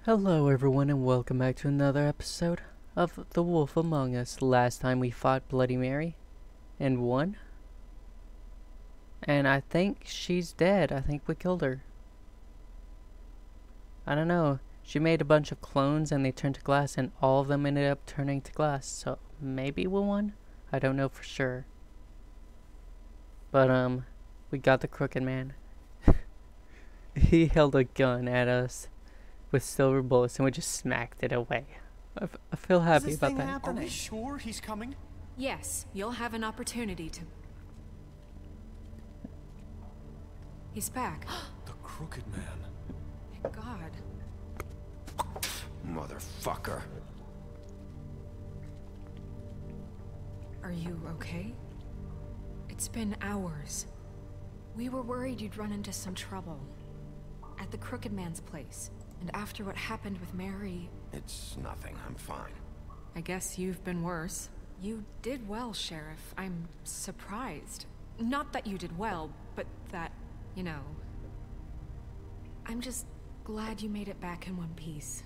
Hello everyone and welcome back to another episode of The Wolf Among Us. Last time we fought Bloody Mary and won. And I think she's dead. I think we killed her. I don't know. She made a bunch of clones and they turned to glass and all of them ended up turning to glass. So maybe we won? I don't know for sure. But we got the Crooked Man. He held a gun at us with silver bullets and we just smacked it away. I feel happy about that. Are we sure he's coming? Yes, you'll have an opportunity to... He's back. The Crooked Man. Thank God. Motherfucker. Are you okay? It's been hours. We were worried you'd run into some trouble. At the Crooked Man's place. And after what happened with Mary... It's nothing. I'm fine. I guess you've been worse. You did well, Sheriff. I'm surprised. Not that you did well, but that, you know... I'm just glad you made it back in one piece.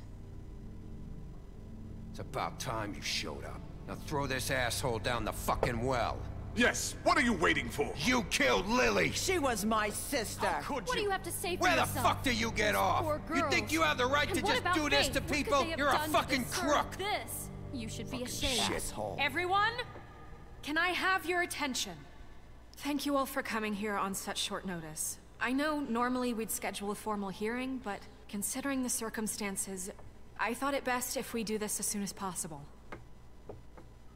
It's about time you showed up. Now throw this asshole down the fucking well. Yes, what are you waiting for? You killed Lily! She was my sister. How could What do you? you have to say for Where the yourself? fuck do you get These off? poor You think girls. you have the right And to what just about do this Faith? to What could people? they have You're a done to fucking deserve crook! This. You should be ashamed. Shithole. Everyone, can I have your attention? Thank you all for coming here on such short notice. I know normally we'd schedule a formal hearing, but considering the circumstances, I thought it best if we do this as soon as possible.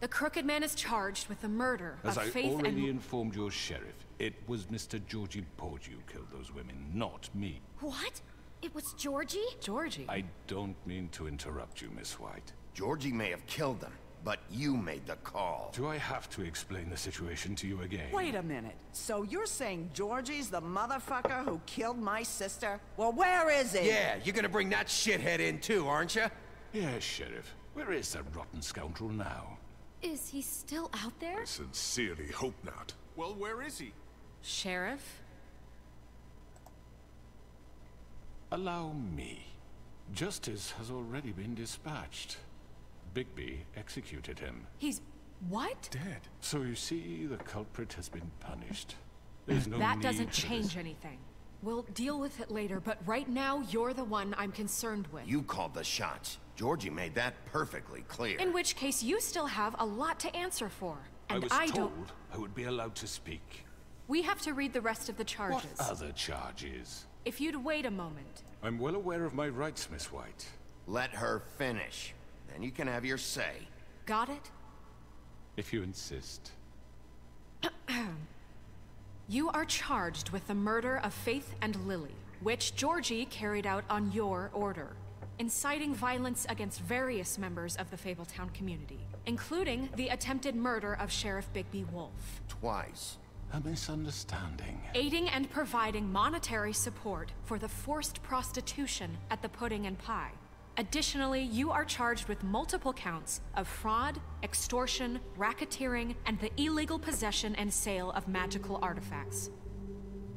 The Crooked Man is charged with the murder As of I Faith already and... informed your sheriff, it was Mr. Georgie Porge who killed those women, not me. What? It was Georgie? Georgie? I don't mean to interrupt you, Miss White. Georgie may have killed them, but you made the call. Do I have to explain the situation to you again? Wait a minute. So you're saying Georgie's the motherfucker who killed my sister? Well, where is he? Yeah, you're gonna bring that shithead in too, aren't you? Yes, Sheriff. Where is that rotten scoundrel now? Is he still out there? I sincerely hope not. Well, where is he? Sheriff? Allow me. Justice has already been dispatched. Bigby executed him. He's... what? Dead. So you see, the culprit has been punished. There's no That need doesn't for change this. anything. We'll deal with it later, but right now, you're the one I'm concerned with. You called the shots. Georgie made that perfectly clear. In which case, you still have a lot to answer for. I And was I told don't... I would be allowed to speak. We have to read the rest of the charges. What other charges? If you'd wait a moment. I'm well aware of my rights, Miss White. Let her finish. Then you can have your say. Got it? If you insist. You are charged with the murder of Faith and Lily, which Georgie carried out on your order, inciting violence against various members of the Fabletown community, including the attempted murder of Sheriff Bigby Wolf. Twice. A misunderstanding. Aiding and providing monetary support for the forced prostitution at the Pudding and Pie. Additionally, you are charged with multiple counts of fraud, extortion, racketeering, and the illegal possession and sale of magical artifacts.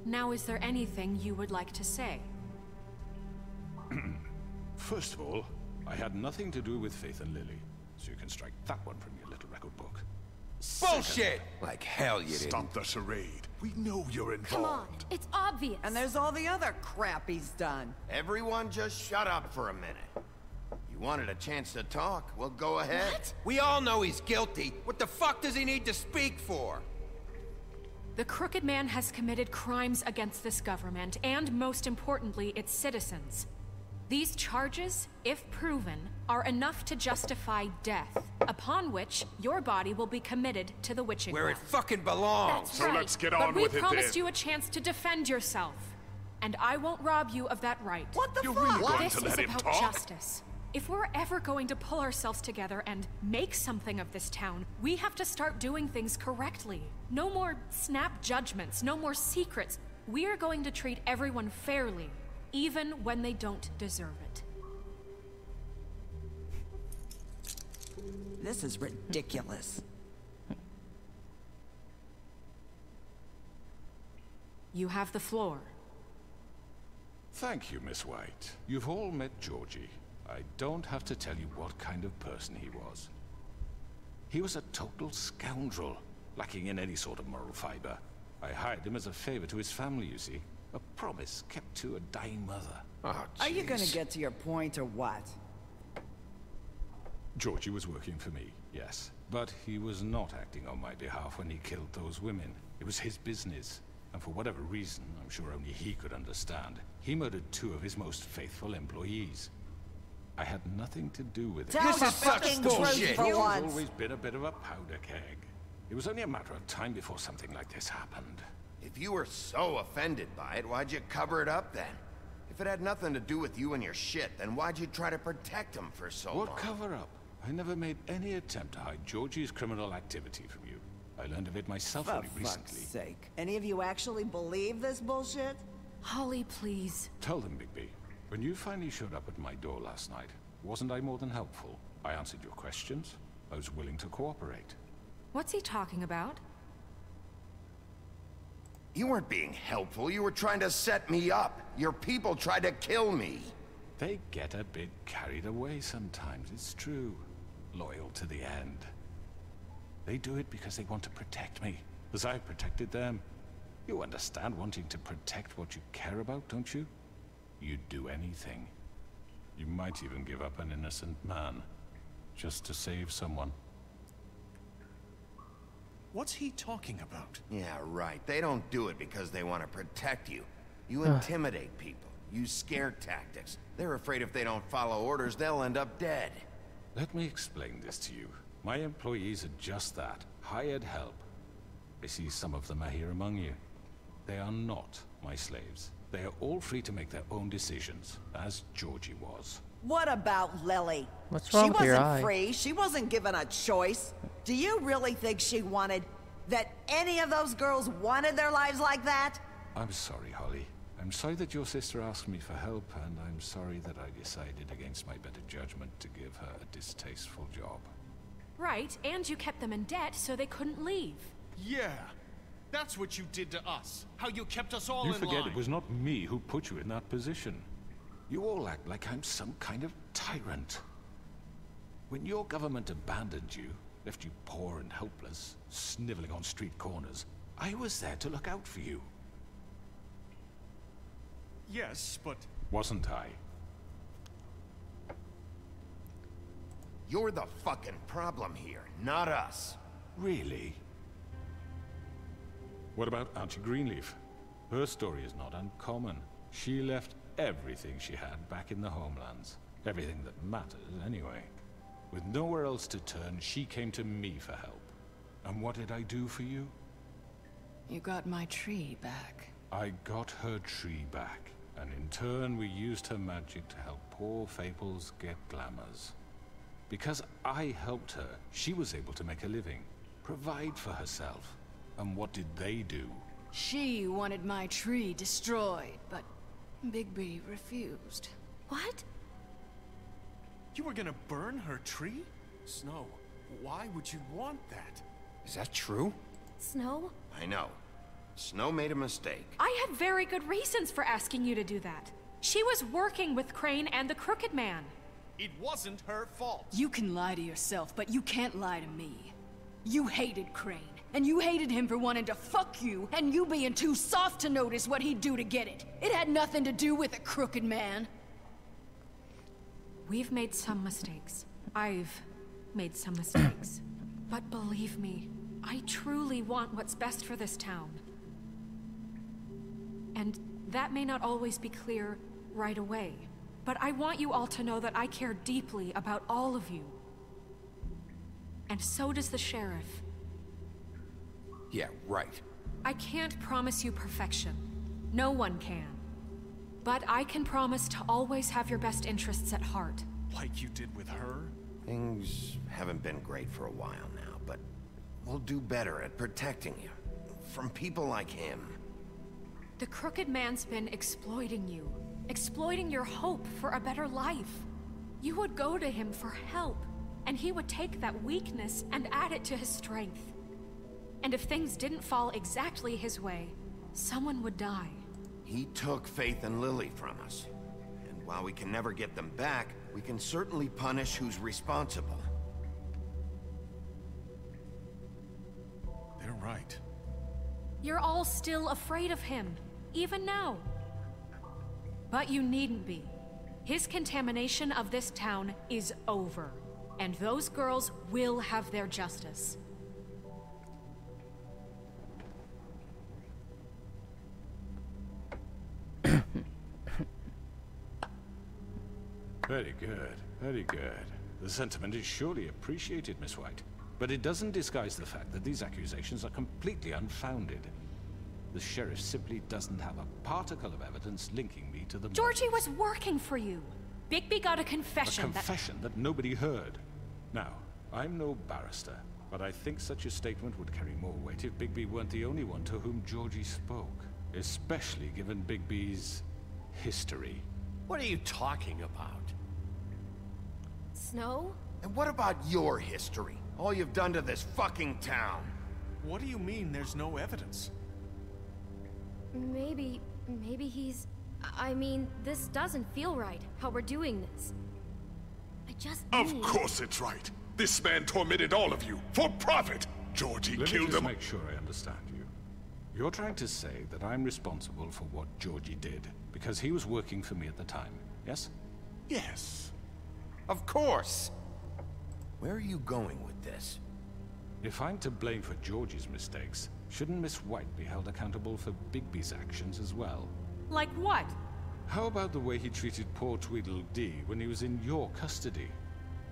Now, is there anything you would like to say? First of all, I had nothing to do with Faith and Lily, so you can strike that one from your little record book. Bullshit! Like hell you didn't. Stop the charade. We know you're involved. Come on, it's obvious. And there's all the other crap he's done. Everyone just shut up for a minute. You wanted a chance to talk? Well, go ahead. What? We all know he's guilty. What the fuck does he need to speak for? The Crooked Man has committed crimes against this government, and most importantly, its citizens. These charges, if proven, are enough to justify death, upon which your body will be committed to the witching Where well. it fucking belongs. That's So right. let's get But on we with it promised then. you a chance to defend yourself, and I won't rob you of that right. What the You're fuck? really going This to is let him about talk? justice. If we're ever going to pull ourselves together and make something of this town, we have to start doing things correctly. No more snap judgments, no more secrets. We are going to treat everyone fairly, even when they don't deserve it. This is ridiculous. You have the floor. Thank you, Miss White. You've all met Georgie. I don't have to tell you what kind of person he was. He was a total scoundrel, lacking in any sort of moral fiber. I hired him as a favor to his family, you see. A promise kept to a dying mother. Oh, Are you gonna jeez. get to your point or what? Georgie was working for me, yes. But he was not acting on my behalf when he killed those women. It was his business. And for whatever reason, I'm sure only he could understand, he murdered 2 of his most faithful employees. I had nothing to do with it. Tell This the is such fucking bullshit. truth for He's once. always been a bit of a powder keg. It was only a matter of time before something like this happened. If you were so offended by it, why'd you cover it up then? If it had nothing to do with you and your shit, then why'd you try to protect him for so long? What cover-up? I never made any attempt to hide Georgie's criminal activity from you. I learned of it myself For only fuck's recently. sake. Any of you actually believe this bullshit? Holly, please. Tell them, Bigby. When you finally showed up at my door last night, wasn't I more than helpful? I answered your questions. I was willing to cooperate. What's he talking about? You weren't being helpful. You were trying to set me up. Your people tried to kill me. They get a bit carried away sometimes, it's true. Loyal to the end. They do it because they want to protect me, as I protected them. You understand wanting to protect what you care about, don't you? You'd do anything. You might even give up an innocent man, just to save someone. What's he talking about? Yeah, right. They don't do it because they want to protect you. You intimidate people. Use scare tactics. They're afraid if they don't follow orders, they'll end up dead. Let me explain this to you. My employees are just that, hired help. I see some of them are here among you. They are not my slaves. They are all free to make their own decisions, as Georgie was. What about Lily? What's wrong with your She wasn't eye? free. She wasn't given a choice. Do you really think she wanted... that any of those girls wanted their lives like that? I'm sorry, Holly. I'm sorry that your sister asked me for help, and I'm sorry that I decided against my better judgment to give her a distasteful job. Right, and you kept them in debt so they couldn't leave. Yeah, that's what you did to us. How you kept us all You in forget line. it was not me who put you in that position. You all act like I'm some kind of tyrant. When your government abandoned you, left you poor and helpless, sniveling on street corners, I was there to look out for you. Yes, but Wasn't I? You're the fucking problem here, not us. Really? What about Auntie Greenleaf? Her story is not uncommon. She left everything she had back in the homelands. Everything that mattered, anyway. With nowhere else to turn, she came to me for help. And what did I do for you? You got my tree back. I got her tree back, and in turn we used her magic to help poor Faples get glamours. Because I helped her, she was able to make a living, provide for herself. And what did they do? She wanted my tree destroyed, but Bigby refused. What? you were gonna burn her tree? Snow, why would you want that? Is that true? Snow? I know. Snow made a mistake. I had very good reasons for asking you to do that. She was working with Crane and the Crooked Man. It wasn't her fault. You can lie to yourself, but you can't lie to me. You hated Crane, and you hated him for wanting to fuck you, and you being too soft to notice what he'd do to get it. It had nothing to do with a Crooked Man. We've made some mistakes. I've made some mistakes. But believe me, I truly want what's best for this town. And that may not always be clear right away. But I want you all to know that I care deeply about all of you. And so does the sheriff. Yeah, right. I can't promise you perfection. No one can. But I can promise to always have your best interests at heart. Like you did with her? Things haven't been great for a while now, but we'll do better at protecting you. From people like him. The Crooked Man's been exploiting you. Exploiting your hope for a better life. You would go to him for help, and he would take that weakness and add it to his strength. And if things didn't fall exactly his way, someone would die. He took Faith and Lily from us. And While we can never get them back, we can certainly punish who's responsible. They're right. You're all still afraid of him, even now. But you needn't be. His contamination of this town is over, and those girls will have their justice. Very good, very good. The sentiment is surely appreciated, Miss White. But it doesn't disguise the fact that these accusations are completely unfounded. The sheriff simply doesn't have a particle of evidence linking me to the Georgie murders. was working for you. Bigby got a confession. A confession that nobody heard. Now, I'm no barrister, but I think such a statement would carry more weight if Bigby weren't the only one to whom Georgie spoke. Especially given Bigby's history. What are you talking about? Snow? And what about your history? All you've done to this fucking town. What do you mean there's no evidence? Maybe he's... I mean, this doesn't feel right, how we're doing this. I just Of course it's right. This man tormented all of you, for profit! Georgie Let killed me just him. make sure I understand you. You're trying to say that I'm responsible for what Georgie did, because he was working for me at the time, yes? Yes. Of course! Where are you going with this? If I'm to blame for Georgie's mistakes, shouldn't Miss White be held accountable for Bigby's actions as well? Like what? How about the way he treated poor Tweedledee when he was in your custody?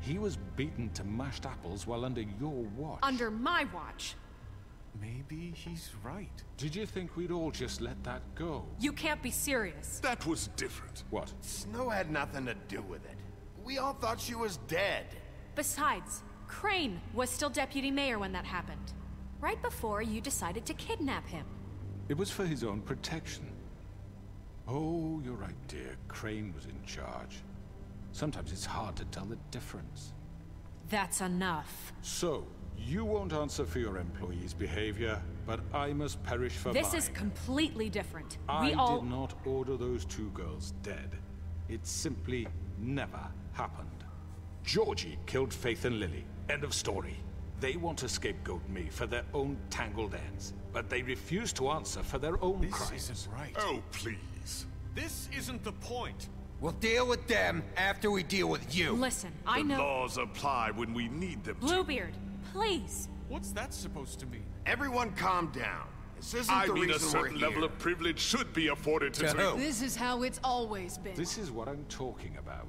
He was beaten to mashed apples while under your watch. Under my watch. Maybe he's right. Did you think we'd all just let that go? You can't be serious. That was different. What? Snow had nothing to do with it. We all thought she was dead. Besides, Crane was still deputy mayor when that happened. Right before you decided to kidnap him. It was for his own protection. Oh, you're right, dear. Crane was in charge. Sometimes it's hard to tell the difference. That's enough. So, you won't answer for your employees' behavior, but I must perish for mine. This is completely different. I We all... did not order those two girls dead. It simply never happened. Georgie killed Faith and Lily. End of story. They want to scapegoat me for their own tangled ends, but they refuse to answer for their own crimes. This isn't right. Oh, please. This isn't the point. We'll deal with them after we deal with you. Listen, I The know... laws apply when we need them to. Bluebeard, please. What's that supposed to mean? Everyone calm down. This isn't I the mean, a reason we're certain here. level of privilege should be afforded to... To who? This is how it's always been. This is what I'm talking about.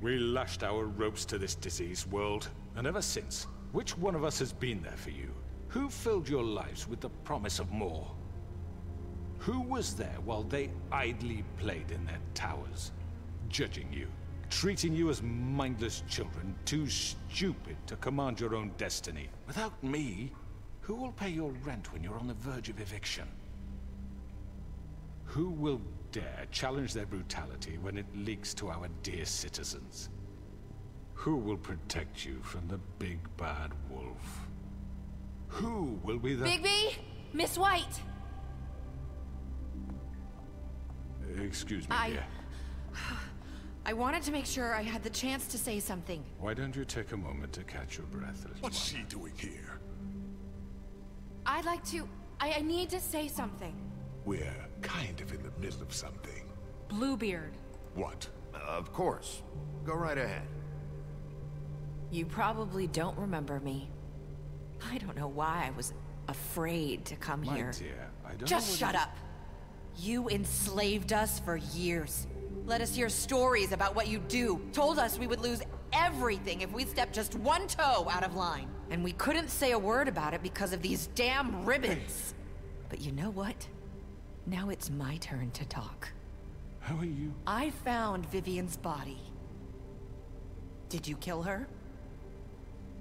We lashed our ropes to this diseased world, and ever since, which one of us has been there for you? Who filled your lives with the promise of more? Who was there while they idly played in their towers, judging you, treating you as mindless children, too stupid to command your own destiny? Without me, who will pay your rent when you're on the verge of eviction? Who will dare challenge their brutality when it leaks to our dear citizens? Who will protect you from the big bad wolf? Who will be the... Bigby! Miss White! Excuse me, dear. I wanted to make sure I had the chance to say something. Why don't you take a moment to catch your breath, little What's one? she doing here? I'd like to... I need to say something. We're kind of in the middle of something. Bluebeard. What? Of course. Go right ahead. You probably don't remember me. I don't know why I was afraid to come My here. dear, I don't Just know shut up. You enslaved us for years. Let us hear stories about what you do. Told us we would lose everything if we stepped just one toe out of line. And we couldn't say a word about it because of these damn ribbons. But you know what? Now it's my turn to talk. How are you? I found Vivian's body. Did you kill her?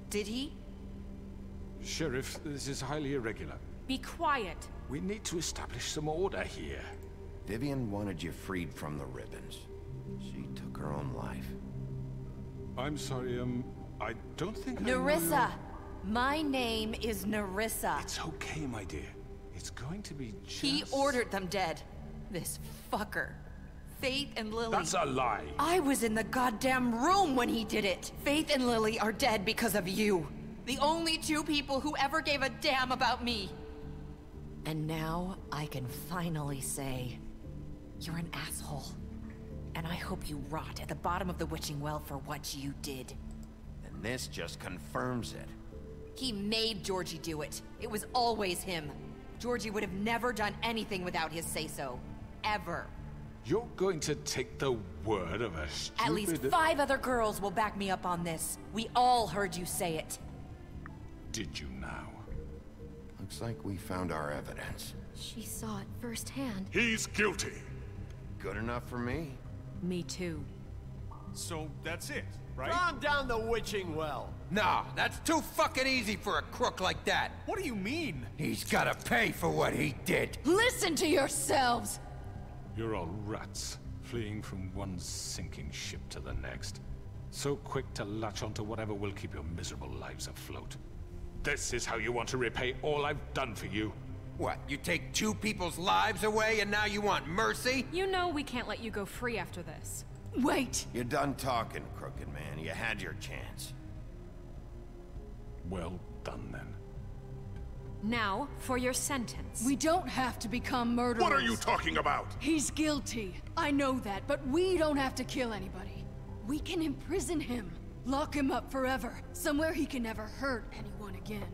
Did he? Sheriff, this is highly irregular. Be quiet. We need to establish some order here. Vivian wanted you freed from the ribbons. She took her own life. I'm sorry, I don't think I know Nerissa! My name is Nerissa. It's okay, my dear. It's going to be just... He ordered them dead. This fucker. Faith and Lily. That's a lie. I was in the goddamn room when he did it. Faith and Lily are dead because of you. The only two people who ever gave a damn about me. And now I can finally say, you're an asshole. And I hope you rot at the bottom of the witching well for what you did. And this just confirms it. He made Georgie do it. It was always him. Georgie would have never done anything without his say-so. Ever. You're going to take the word of a stupid... At least 5 other girls will back me up on this. We all heard you say it. Did you now? Looks like we found our evidence. She saw it firsthand. He's guilty. Good enough for me. Me too. So that's it, right? Calm down the witching well. No, that's too fucking easy for a crook like that. What do you mean? He's gotta pay for what he did. Listen to yourselves! You're all rats, fleeing from one sinking ship to the next. So quick to latch onto whatever will keep your miserable lives afloat. This is how you want to repay all I've done for you? What, you take 2 people's lives away and now you want mercy? You know we can't let you go free after this. Wait! You're done talking, Crooked Man. You had your chance. Well done, then. Now, for your sentence. We don't have to become murderers. What are you talking about? He's guilty. I know that, but we don't have to kill anybody. We can imprison him. Lock him up forever. Somewhere he can never hurt anyone again.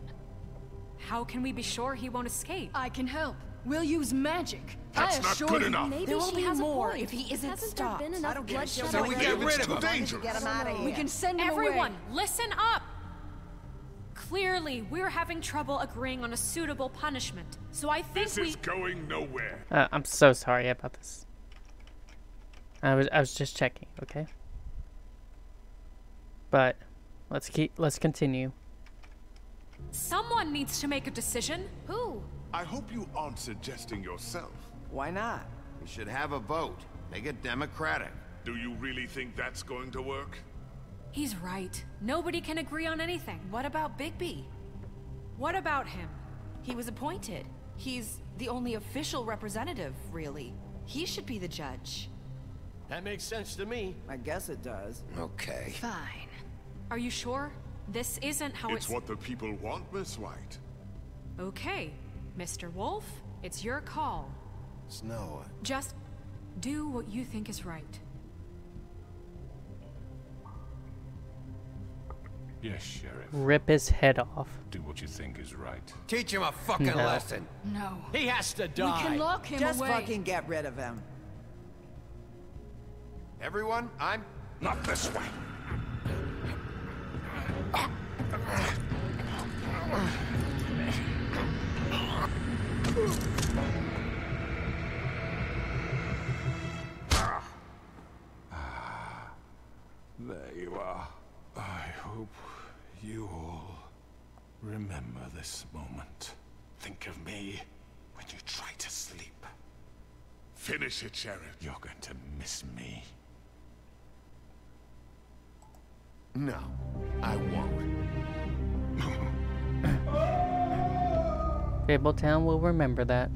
How can we be sure he won't escape? I can help. We'll use magic. That's I not assure good you. enough. Maybe There will she be has more a point. if he isn't Hasn't stopped. there been I enough don't get bloodshed it. So we already? get rid It's of too him. dangerous. Get him out of here. We can send him Everyone, away. listen up! Clearly, we're having trouble agreeing on a suitable punishment. So I think This is going nowhere. I'm so sorry about this. I was just checking, okay? But let's continue. Someone needs to make a decision. Who? I hope you aren't suggesting yourself. Why not? We should have a vote. Make it democratic. Do you really think that's going to work? He's right. Nobody can agree on anything. What about Bigby? What about him? He was appointed. He's the only official representative, really. He should be the judge. That makes sense to me. I guess it does. Okay. Fine. Are you sure? This isn't how It's what the people want, Miss White. Okay, Mr. Wolf, it's your call. Snow. Just do what you think is right. Yes, Sheriff. Rip his head off. Do what you think is right. Teach him a fucking No. lesson. No. He has to We die. can lock him Just away. fucking get rid of him. Everyone, I'm... Not this way. There you are. I hope you all remember this moment. Think of me when you try to sleep. Finish it, Sheriff. You're going to miss me. No, I won't. Fabletown will remember that.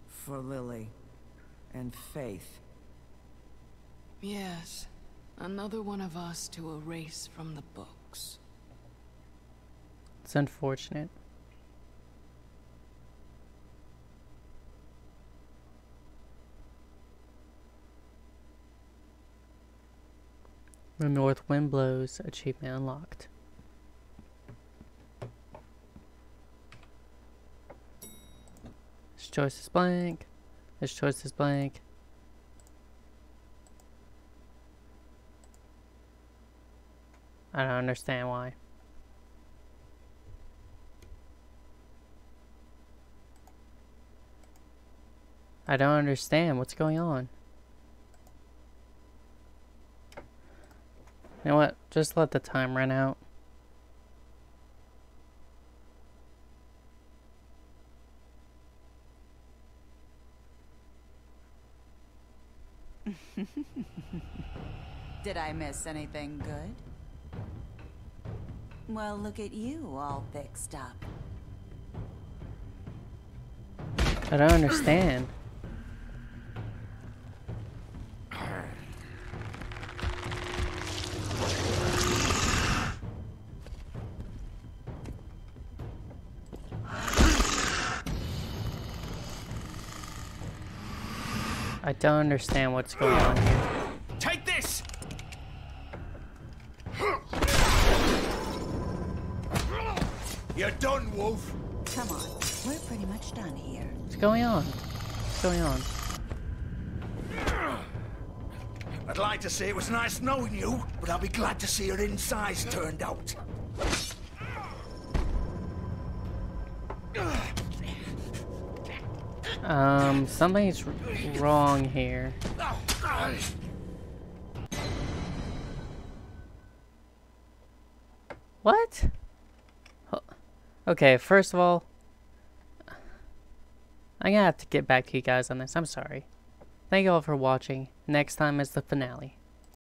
For Lily. And Faith. Yes. Another one of us to erase from the books. It's unfortunate. The North Wind Blows, achievement unlocked. This choice is blank. This choice is blank. I don't understand why. I don't understand what's going on. You know what? Just let the time run out. Did I miss anything good? Well, look at you, all fixed up. I don't understand. I don't understand what's going on here. Take this! You're done, Wolf. Come on, we're pretty much done here. What's going on? What's going on? I'd like to say it was nice knowing you, but I'll be glad to see your insides turned out. Something's wrong here. What? Okay, first of all, I'm gonna have to get back to you guys on this. I'm sorry. Thank you all for watching. Next time is the finale.